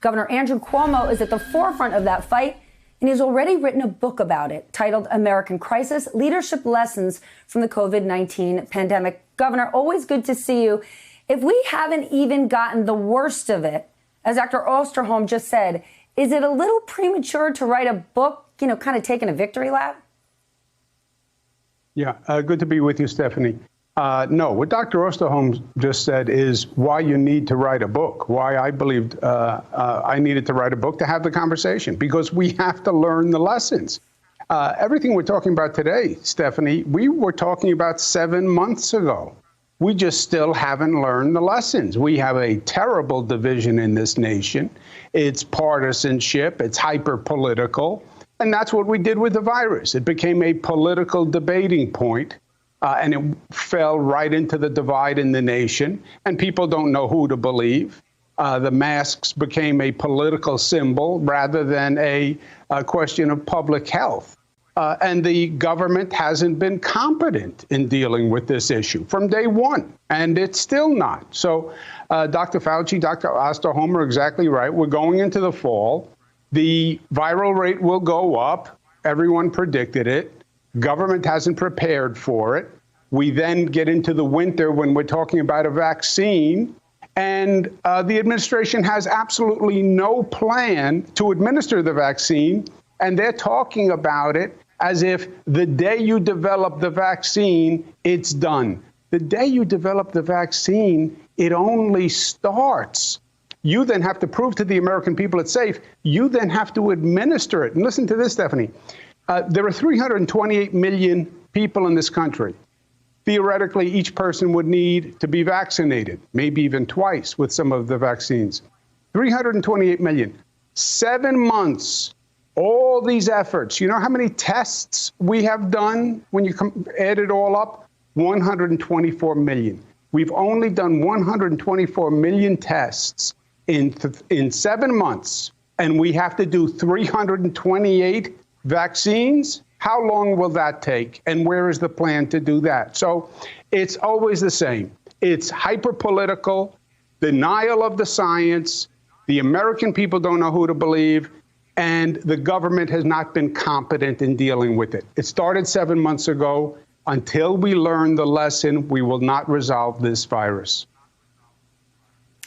Governor Andrew Cuomo is at the forefront of that fight, and he's already written a book about it titled American Crisis: Leadership Lessons from the COVID-19 Pandemic. Governor, always good to see you. If we haven't even gotten the worst of it, as Dr. Osterholm just said, is it a little premature to write a book, kind of taking a victory lap? Yeah, good to be with you, Stephanie. No, what Dr. Osterholm just said is why you need to write a book, why I believed I needed to write a book to have the conversation, because we have to learn the lessons. Everything we're talking about today, Stephanie, we were talking about 7 months ago. We just still haven't learned the lessons. We have a terrible division in this nation. It's partisanship, it's hyper-political, and that's what we did with the virus. It became a political debating point. And it fell right into the divide in the nation, and people don't know who to believe. The masks became a political symbol rather than a question of public health. And the government hasn't been competent in dealing with this issue from day one, and it's still not. So Dr. Fauci, Dr. Osterholm are exactly right. We're going into the fall. The viral rate will go up. Everyone predicted it. Government hasn't prepared for it. We then get into the winter when we're talking about a vaccine, and the administration has absolutely no plan to administer the vaccine, and they're talking about it as if the day you develop the vaccine, it's done. The day you develop the vaccine, it only starts. You then have to prove to the American people it's safe. You then have to administer it. And listen to this, Stephanie. There are 328 million people in this country. Theoretically, each person would need to be vaccinated, maybe even twice with some of the vaccines. 328 million. 7 months, all these efforts. You know how many tests we have done when you add it all up? 124 million. We've only done 124 million tests in 7 months, and we have to do 328 vaccines. How long will that take? And where is the plan to do that? So it's always the same. It's hyper-political, denial of the science. The American people don't know who to believe, and the government has not been competent in dealing with it. It started 7 months ago. Until we learn the lesson, we will not resolve this virus.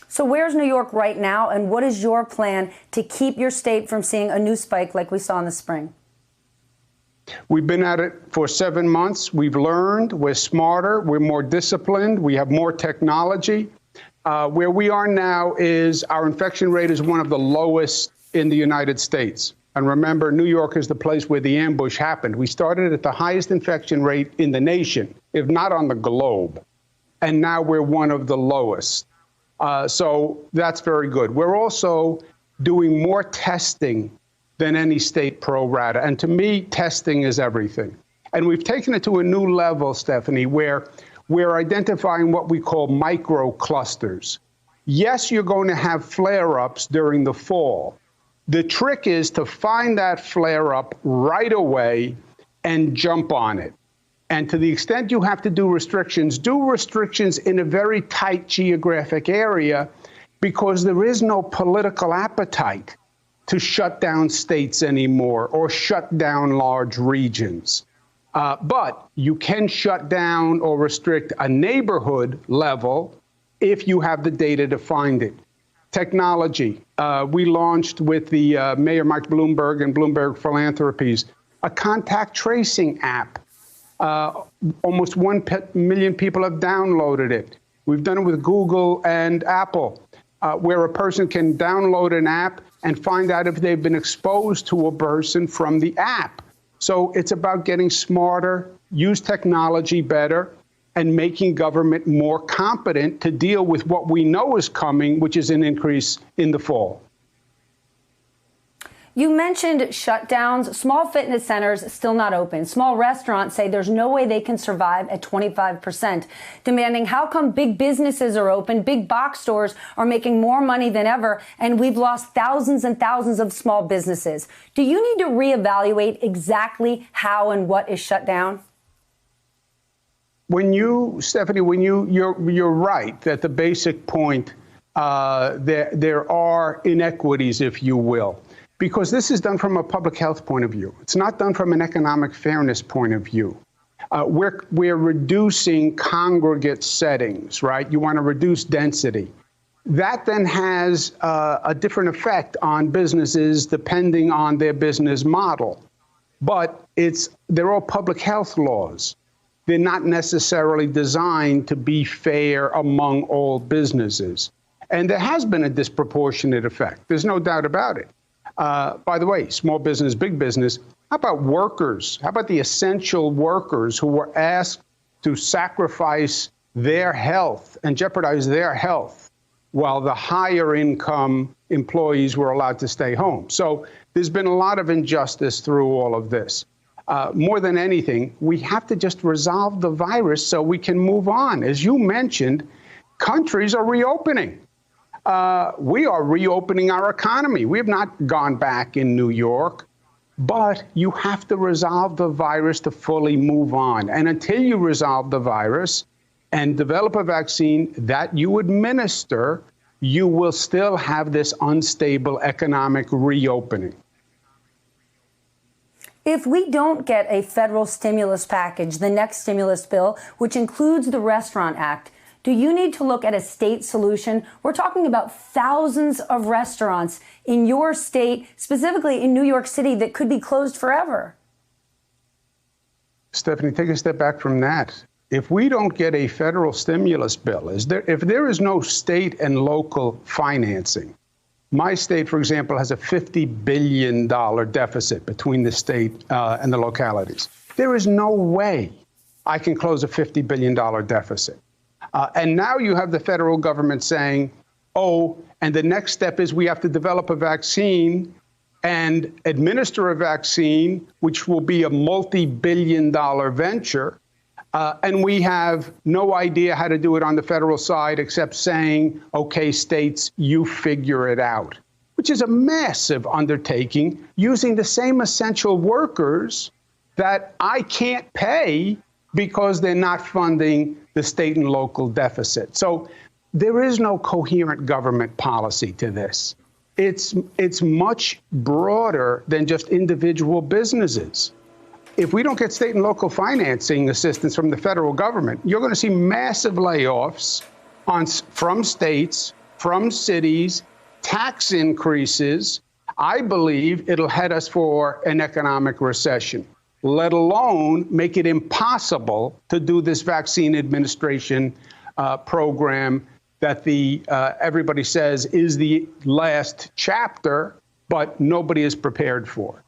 So where's New York right now, and what is your plan to keep your state from seeing a new spike like we saw in the spring? We've been at it for 7 months. We've learned. We're smarter. We're more disciplined. We have more technology. Where we are now is our infection rate is one of the lowest in the United States. And remember, New York is the place where the ambush happened. We started at the highest infection rate in the nation, if not on the globe. And now we're one of the lowest. So that's very good. We're also doing more testing than any state pro rata. And to me, testing is everything. And we've taken it to a new level, Stephanie, where we're identifying what we call micro clusters. Yes, you're going to have flare-ups during the fall. The trick is to find that flare-up right away and jump on it. And to the extent you have to do restrictions in a very tight geographic area, because there is no political appetite to shut down states anymore or shut down large regions. But you can shut down or restrict a neighborhood level if you have the data to find it. Technology. We launched with the Mayor Mike Bloomberg and Bloomberg Philanthropies a contact tracing app. Almost 1 million people have downloaded it. We've done it with Google and Apple, where a person can download an app and find out if they've been exposed to a person from the app. So it's about getting smarter, use technology better, and making government more competent to deal with what we know is coming, which is an increase in the fall. You mentioned shutdowns. Small fitness centers still not open. Small restaurants say there's no way they can survive at 25%, demanding how come big businesses are open, big box stores are making more money than ever, and we've lost thousands and thousands of small businesses. Do you need to reevaluate exactly how and what is shut down? Stephanie, you're right that the basic point there are inequities, if you will, because this is done from a public health point of view. It's not done from an economic fairness point of view. We're reducing congregate settings, right? You want to reduce density. That then has a different effect on businesses depending on their business model. But they're all public health laws. They're not necessarily designed to be fair among all businesses. And there has been a disproportionate effect. There's no doubt about it. By the way, small business, big business, how about workers? How about the essential workers who were asked to sacrifice their health and jeopardize their health while the higher income employees were allowed to stay home? So there's been a lot of injustice through all of this. More than anything, we have to just resolve the virus so we can move on. As you mentioned, countries are reopening. We are reopening our economy. We have not gone back in New York, but you have to resolve the virus to fully move on. And until you resolve the virus and develop a vaccine that you administer, you will still have this unstable economic reopening. If we don't get a federal stimulus package, the next stimulus bill, which includes the Restaurant Act, do you need to look at a state solution? We're talking about thousands of restaurants in your state, specifically in New York City, that could be closed forever. Stephanie, take a step back from that. If we don't get a federal stimulus bill, if there is no state and local financing, my state, for example, has a $50 billion deficit between the state and the localities. There is no way I can close a $50 billion deficit. And now you have the federal government saying, oh, and the next step is we have to develop a vaccine and administer a vaccine, which will be a multi-billion-dollar venture. And we have no idea how to do it on the federal side except saying, OK, states, you figure it out, which is a massive undertaking using the same essential workers that I can't pay because they're not funding the state and local deficit. So there is no coherent government policy to this. It's much broader than just individual businesses. If we don't get state and local financing assistance from the federal government, you're going to see massive layoffs from states, from cities, tax increases. I believe it'll head us for an economic recession, let alone make it impossible to do this vaccine administration program that everybody says is the last chapter, but nobody is prepared for.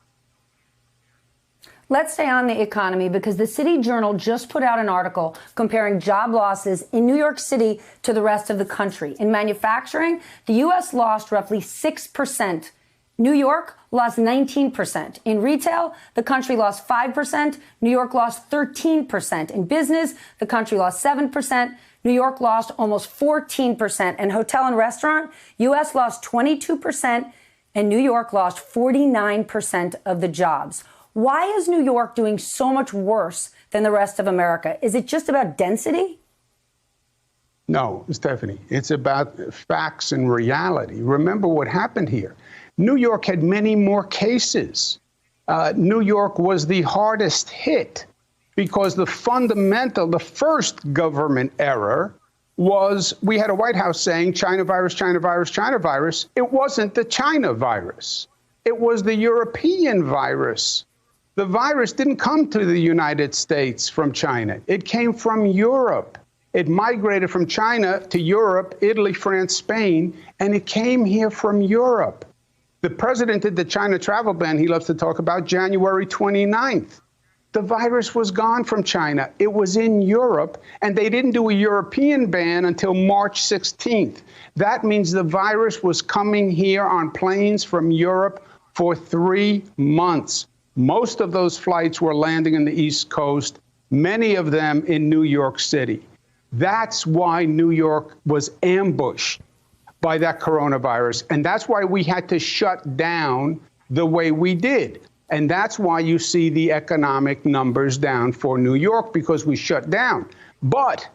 Let's stay on the economy because the City Journal just put out an article comparing job losses in New York City to the rest of the country. In manufacturing, the U.S. lost roughly 6%. New York lost 19%. In retail, the country lost 5%. New York lost 13%. In business, the country lost 7%. New York lost almost 14%. And hotel and restaurant, U.S. lost 22%, and New York lost 49% of the jobs. Why is New York doing so much worse than the rest of America? Is it just about density? No, Stephanie, it's about facts and reality. Remember what happened here. New York had many more cases. New York was the hardest hit because the first government error was we had a White House saying China virus, China virus, China virus. It wasn't the China virus. It was the European virus. The virus didn't come to the United States from China. It came from Europe. It migrated from China to Europe, Italy, France, Spain, and it came here from Europe. The president did the China travel ban he loves to talk about January 29th. The virus was gone from China. It was in Europe, and they didn't do a European ban until March 16th. That means the virus was coming here on planes from Europe for 3 months. Most of those flights were landing in the East Coast, many of them in New York City. That's why New York was ambushed by that coronavirus. And that's why we had to shut down the way we did. And that's why you see the economic numbers down for New York, because we shut down. But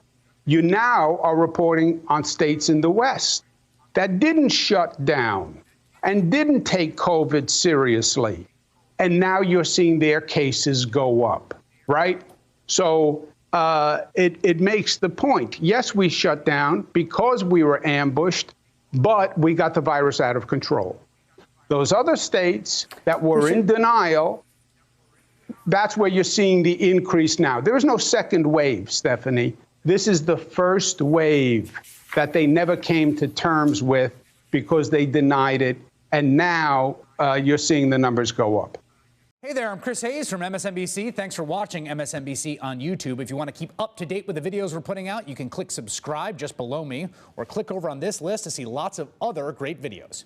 you now are reporting on states in the West that didn't shut down and didn't take COVID seriously. And now you're seeing their cases go up, right? So it makes the point. Yes, we shut down because we were ambushed, but we got the virus out of control. Those other states that were in denial, that's where you're seeing the increase now. There is no second wave, Stephanie. This is the first wave that they never came to terms with because they denied it. And now you're seeing the numbers go up. Hey there, I'm Chris Hayes from MSNBC. Thanks for watching MSNBC on YouTube. If you want to keep up to date with the videos we're putting out, you can click subscribe just below me or click over on this list to see lots of other great videos.